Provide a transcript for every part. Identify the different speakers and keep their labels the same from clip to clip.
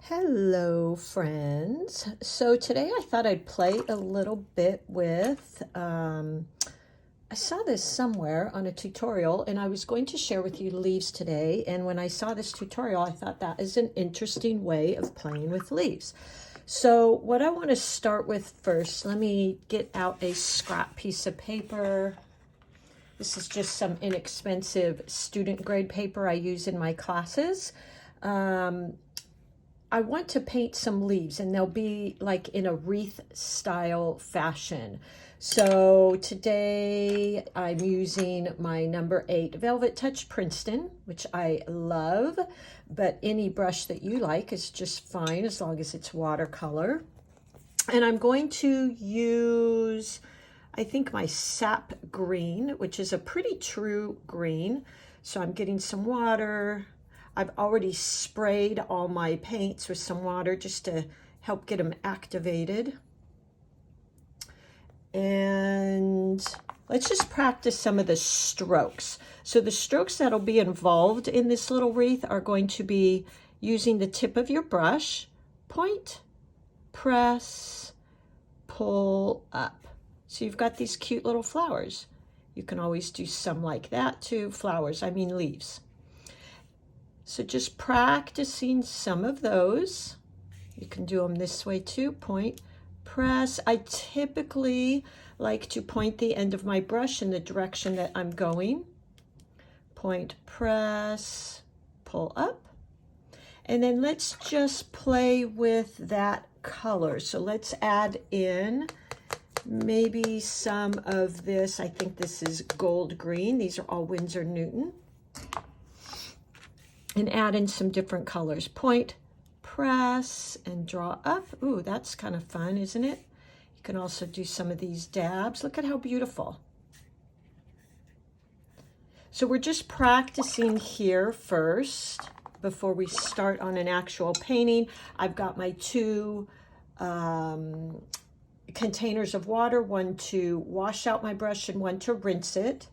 Speaker 1: Hello, friends. So today I thought I'd play a little bit with, I saw this somewhere on a tutorial and I was going to share with you leaves today. And when I saw this tutorial, I thought that is an interesting way of playing with leaves. So what I want to start with first, let me get out a scrap piece of paper. This is just some inexpensive student grade paper I use in my classes. I want to paint some leaves and they'll be like in a wreath style fashion. So today I'm using my number 8 Velvet Touch Princeton, which I love, but any brush that you like is just fine as long as it's watercolor. And I'm going to use, I think, my Sap Green, which is a pretty true green. So I'm getting some water. I've already sprayed all my paints with some water just to help get them activated. And let's just practice some of the strokes. So the strokes that'll be involved in this little wreath are going to be using the tip of your brush, point, press, pull up. So you've got these cute little flowers. You can always do some like that too. Flowers, I mean leaves. So just practicing some of those. You can do them this way too. Point, press. I typically like to point the end of my brush in the direction that I'm going. Point, press, pull up. And then let's just play with that color. So let's add in maybe some of this. I think this is gold green. These are all Winsor Newton. And add in some different colors. Point, press, and draw up. Ooh, that's kind of fun, isn't it? You can also do some of these dabs. Look at how beautiful. So we're just practicing here first before we start on an actual painting. I've got my two containers of water, one to wash out my brush and one to rinse it.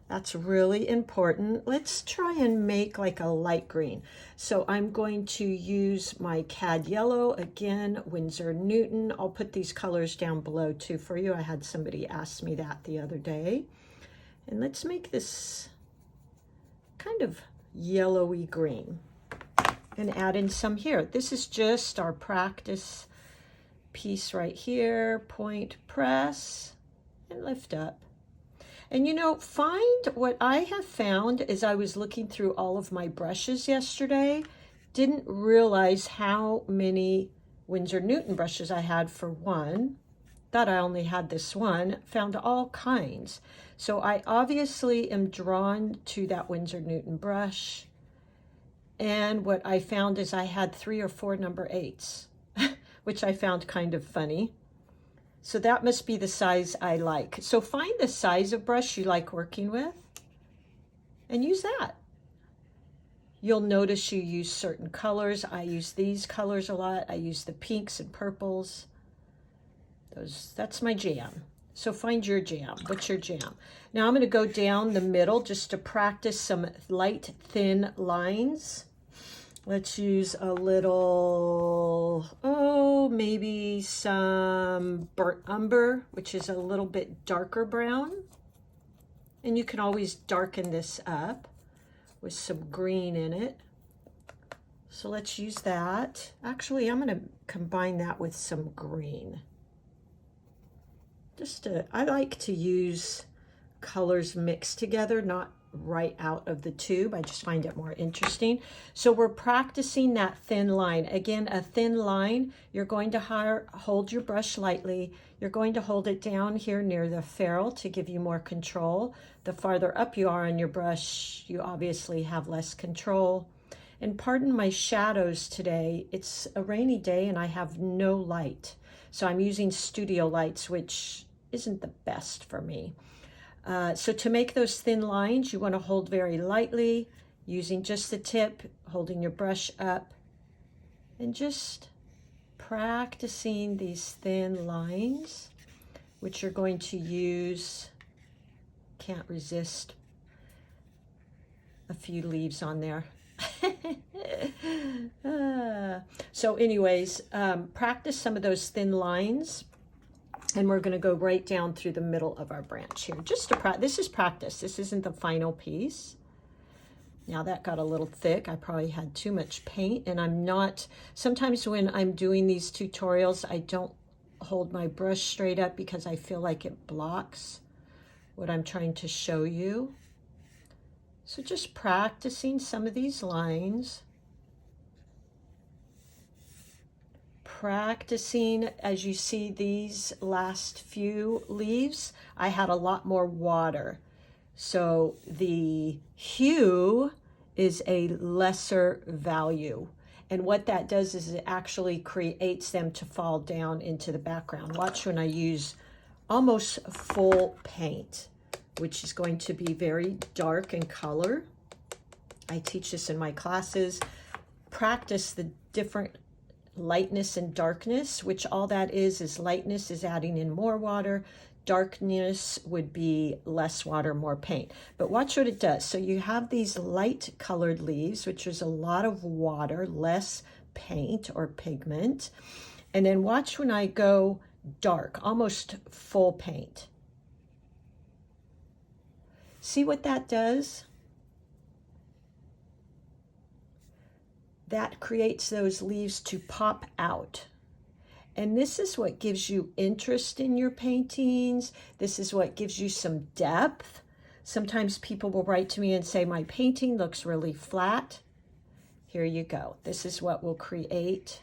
Speaker 1: That's really important. Let's try and make like a light green. So I'm going to use my Cad Yellow, again, Winsor Newton. I'll put these colors down below too for you. I had somebody ask me that the other day. And let's make this kind of yellowy green and add in some here. This is just our practice piece right here. Point, press, and lift up. And you know, find what I have found as I was looking through all of my brushes yesterday, didn't realize how many Winsor Newton brushes I had for one. Thought I only had this one, found all kinds. So I obviously am drawn to that Winsor Newton brush. And what I found is I had 3 or 4 number 8s, which I found kind of funny. So that must be the size I like. So find the size of brush you like working with and use that. You'll notice you use certain colors. I use these colors a lot. I use the pinks and purples. That's my jam. So find your jam. What's your jam? Now I'm going to go down the middle just to practice some light, thin lines. Let's use a little, maybe some burnt umber, which is a little bit darker brown. And you can always darken this up with some green in it. So let's use that. Actually, I'm going to combine that with some green. I like to use colors mixed together, not right out of the tube. I just find it more interesting. So we're practicing that thin line. Again, a thin line, you're going to hold your brush lightly. You're going to hold it down here near the ferrule to give you more control. The farther up you are on your brush, you obviously have less control. And pardon my shadows today. It's a rainy day and I have no light. So I'm using studio lights, which isn't the best for me. So to make those thin lines, you want to hold very lightly, using just the tip, holding your brush up, and just practicing these thin lines, which you're going to use. Can't resist a few leaves on there. So anyways, practice some of those thin lines. And we're going to go right down through the middle of our branch here. Just to practice. This is practice. This isn't the final piece. Now that got a little thick. I probably had too much paint, and I'm not, sometimes when I'm doing these tutorials, I don't hold my brush straight up because I feel like it blocks what I'm trying to show you. So just practicing some of these lines. Practicing, as you see these last few leaves, I had a lot more water. So the hue is a lesser value. And what that does is it actually creates them to fall down into the background. Watch when I use almost full paint, which is going to be very dark in color. I teach this in my classes. Practice the different lightness and darkness, which all that is lightness is adding in more water. Darkness would be less water, more paint. But watch what it does. So you have these light colored leaves, which is a lot of water, less paint or pigment. And then watch when I go dark, almost full paint. See what that does? That creates those leaves to pop out. And this is what gives you interest in your paintings. This is what gives you some depth. Sometimes people will write to me and say, my painting looks really flat. Here you go. This is what will create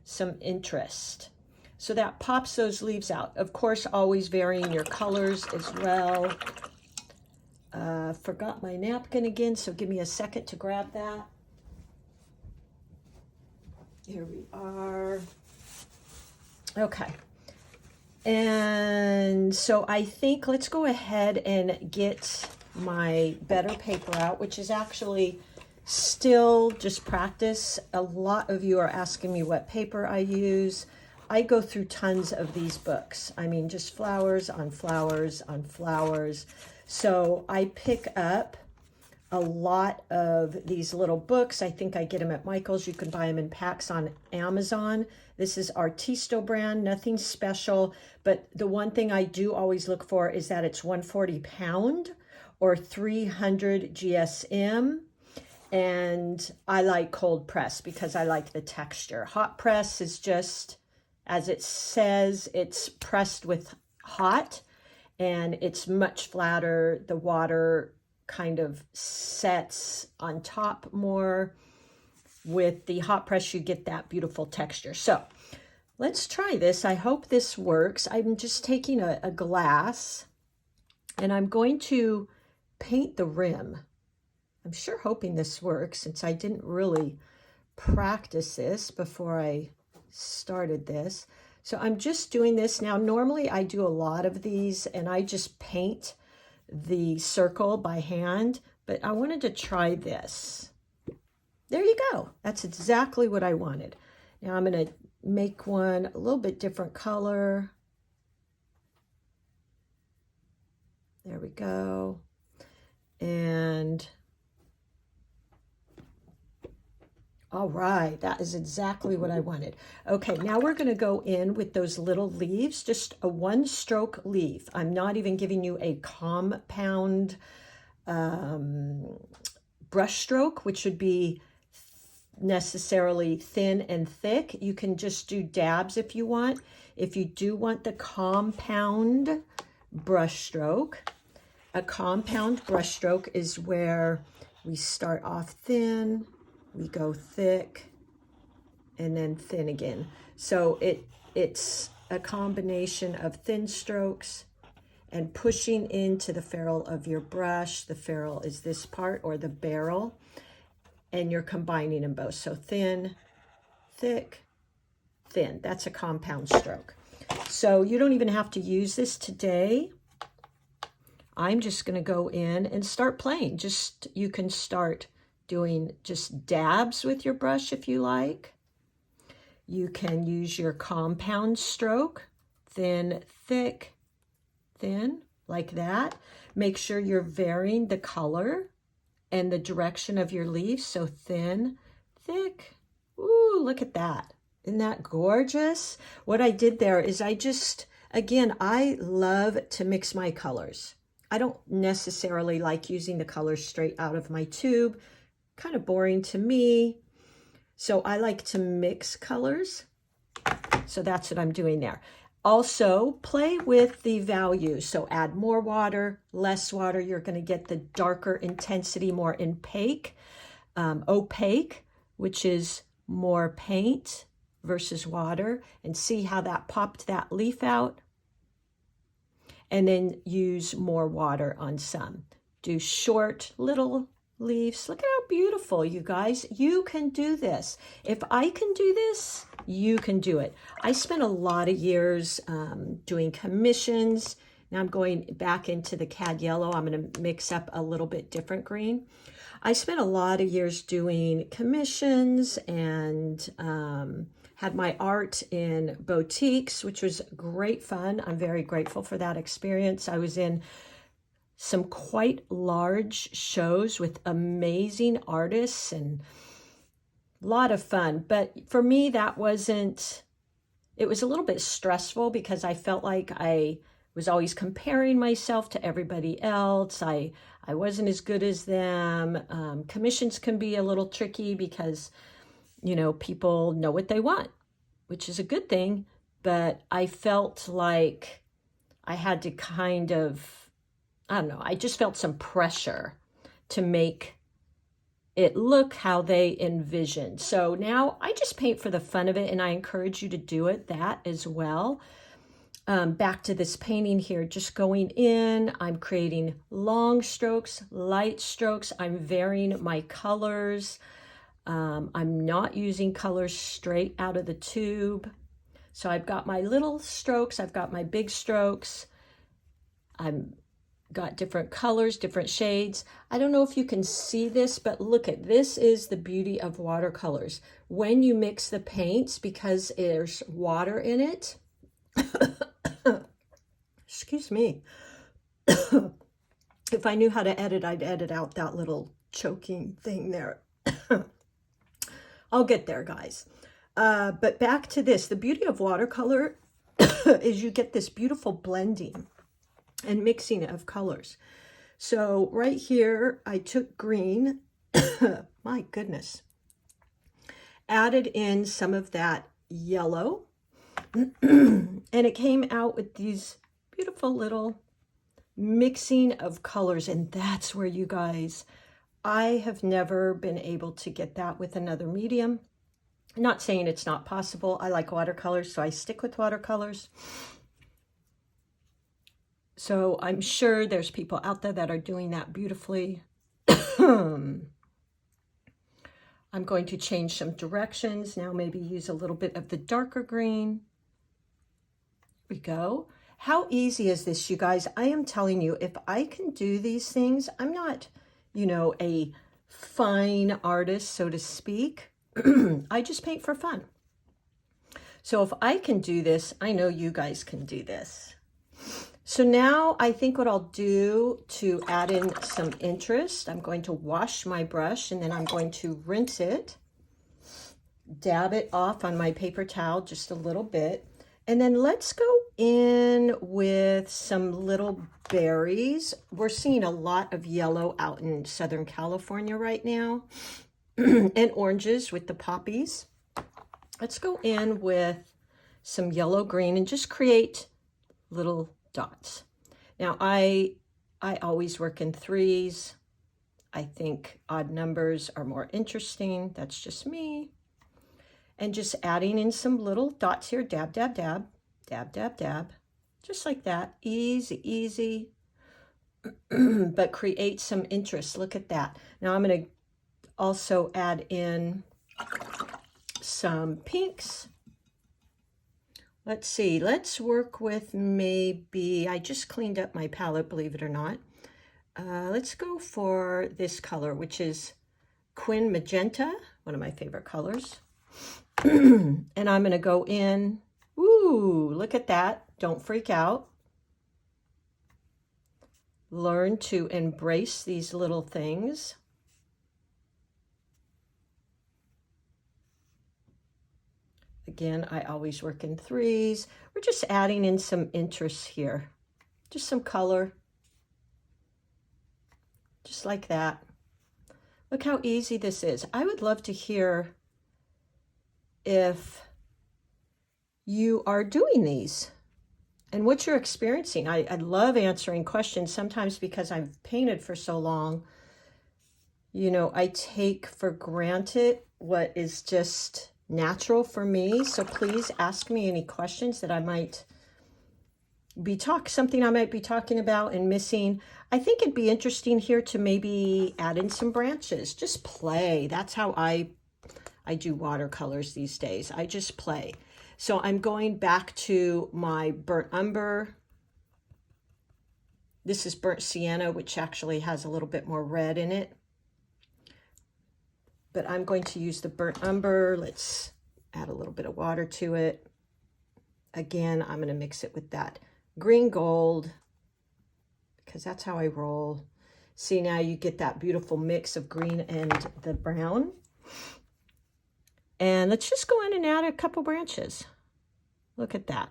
Speaker 1: some interest. So that pops those leaves out. Of course, always varying your colors as well. Forgot my napkin again, so give me a second to grab that. Here we are. Okay. And so I think let's go ahead and get my better paper out, which is actually still just practice. A lot of you are asking me what paper I use. I go through tons of these books. I mean, just flowers on flowers on flowers. So I pick up a lot of these little books. I think I get them at Michael's. You can buy them in packs on Amazon. This is Artisto brand, nothing special. But the one thing I do always look for is that it's 140 pound or 300 GSM. And I like cold press because I like the texture. Hot press is just, as it says, it's pressed with hot and it's much flatter. The water kind of sets on top more. With the hot press, you get that beautiful texture. So let's try this. I hope this works. I'm just taking a glass and I'm going to paint the rim. I'm sure hoping this works since I didn't really practice this before I started this. So I'm just doing this now. Normally I do a lot of these and I just paint the circle by hand, but I wanted to try this. There you go. That's exactly what I wanted. Now I'm going to make one a little bit different color. There we go. And all right, that is exactly what I wanted. Okay, now we're going to go in with those little leaves, just a one stroke leaf. I'm not even giving you a compound brush stroke, which would be necessarily thin and thick. You can just do dabs if you want. If you do want the compound brush stroke, a compound brush stroke is where we start off thin, we go thick, and then thin again. So it's a combination of thin strokes and pushing into the ferrule of your brush. The ferrule is this part, or the barrel, and you're combining them both. So thin, thick, thin. That's a compound stroke. So you don't even have to use this today. I'm just going to go in and start playing. You can start doing just dabs with your brush if you like. You can use your compound stroke, thin, thick, thin, like that. Make sure you're varying the color and the direction of your leaves. So thin, thick, Ooh, look at that. Isn't that gorgeous? What I did there is again, I love to mix my colors. I don't necessarily like using the colors straight out of my tube. Kind of boring to me. So I like to mix colors. So that's what I'm doing there. Also, play with the values. So add more water, less water. You're going to get the darker intensity, more opaque, which is more paint versus water. And see how that popped that leaf out. And then use more water on some. Do short little leaves. Look at how beautiful, you guys. You can do this. If I can do this, you can do it. I spent a lot of years doing commissions. Now I'm going back into the Cad Yellow. I'm going to mix up a little bit different green. I spent a lot of years doing commissions and had my art in boutiques, which was great fun. I'm very grateful for that experience. I was in some quite large shows with amazing artists and a lot of fun. But for me, it was a little bit stressful because I felt like I was always comparing myself to everybody else. I wasn't as good as them. Commissions can be a little tricky because, people know what they want, which is a good thing. But I felt like I had to kind of, I don't know, I just felt some pressure to make it look how they envisioned. So now I just paint for the fun of it, and I encourage you to do that as well. Back to this painting here, just going in, I'm creating long strokes, light strokes. I'm varying my colors. I'm not using colors straight out of the tube. So I've got my little strokes, I've got my big strokes. I'm got different colors, different shades. I don't know if you can see this, but look at this is the beauty of watercolors. When you mix the paints, because there's water in it, excuse me. If I knew how to edit, I'd edit out that little choking thing there. I'll get there, guys. But back to this, the beauty of watercolor is you get this beautiful blending and mixing of colors. So right here, I took green, my goodness, added in some of that yellow, and it came out with these beautiful little mixing of colors. And that's where, you guys, I have never been able to get that with another medium. I'm not saying it's not possible. I like watercolors, so I stick with watercolors. So I'm sure there's people out there that are doing that beautifully. I'm going to change some directions now, maybe use a little bit of the darker green. Here we go. How easy is this, you guys? I am telling you, if I can do these things, I'm not, a fine artist, so to speak. I just paint for fun. So if I can do this, I know you guys can do this. So now I think what I'll do to add in some interest, I'm going to wash my brush and then I'm going to rinse it, dab it off on my paper towel just a little bit. And then let's go in with some little berries. We're seeing a lot of yellow out in Southern California right now, and oranges with the poppies. Let's go in with some yellow green and just create little dots. Now I always work in threes. I think odd numbers are more interesting. That's just me. And just adding in some little dots here, dab, dab, dab, dab, dab, dab, just like that. Easy, easy, but create some interest. Look at that. Now I'm going to also add in some pinks. Let's see, let's work with maybe, I just cleaned up my palette, believe it or not. Let's go for this color, which is Quin Magenta, one of my favorite colors. And I'm going to go in. Ooh, look at that. Don't freak out. Learn to embrace these little things. Again, I always work in threes. We're just adding in some interest here. Just some color. Just like that. Look how easy this is. I would love to hear if you are doing these and what you're experiencing. I love answering questions sometimes because I've painted for so long. You know, I take for granted what is just natural for me. So please ask me any questions that I might be something I might be talking about and missing. I think it'd be interesting here to maybe add in some branches. Just play. That's how I do watercolors these days. I just play. So I'm going back to my burnt umber. This is burnt sienna, which actually has a little bit more red in it. But I'm going to use the burnt umber. Let's add a little bit of water to it. Again, I'm going to mix it with that green gold because that's how I roll. See, now you get that beautiful mix of green and the brown. And let's just go in and add a couple branches. Look at that.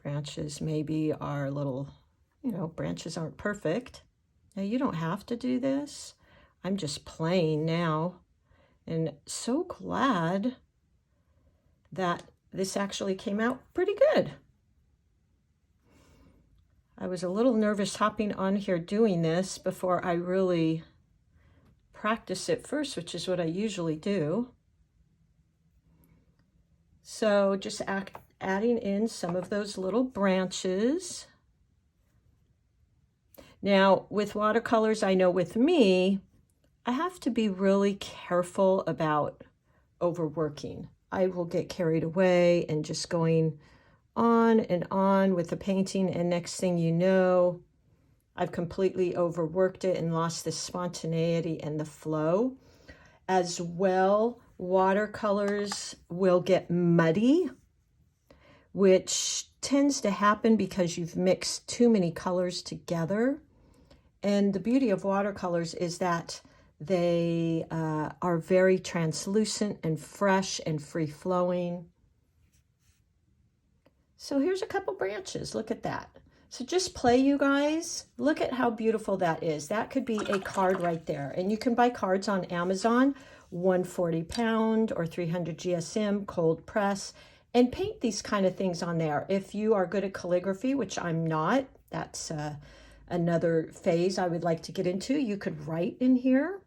Speaker 1: Branches maybe are a little, you know, branches aren't perfect. Now you don't have to do this. I'm just playing now. And so glad that this actually came out pretty good. I was a little nervous hopping on here doing this before I really practice it first, which is what I usually do. So just adding in some of those little branches. Now with watercolors, I know with me, I have to be really careful about overworking. I will get carried away and just going on with the painting, and next thing you know, I've completely overworked it and lost the spontaneity and the flow. As well, watercolors will get muddy, which tends to happen because you've mixed too many colors together. And the beauty of watercolors is that they are very translucent and fresh and free-flowing. So here's a couple branches. Look at that. So just play, you guys. Look at how beautiful that is. That could be a card right there. And you can buy cards on Amazon, £140 or 300 GSM, cold press, and paint these kind of things on there. If you are good at calligraphy, which I'm not, that's another phase I would like to get into. You could write in here.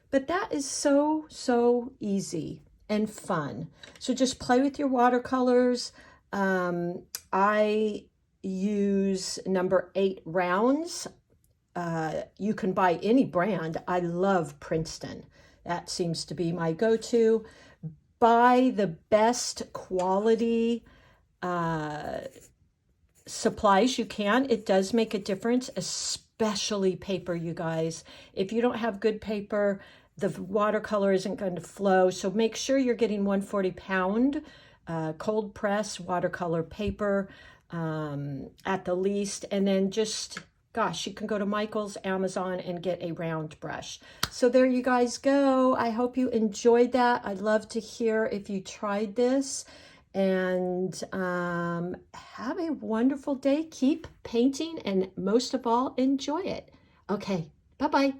Speaker 1: But that is so, so easy and fun. So just play with your watercolors. I use number 8 rounds. You can buy any brand. I love Princeton. That seems to be my go-to. Buy the best quality supplies you can. It does make a difference, especially paper, you guys. If you don't have good paper, the watercolor isn't going to flow. So make sure you're getting 140-pound cold press watercolor paper at the least. And then just, gosh, you can go to Michael's, Amazon, and get a round brush. So there you guys go. I hope you enjoyed that. I'd love to hear if you tried this. And have a wonderful day. Keep painting, and most of all, enjoy it. Okay, bye-bye.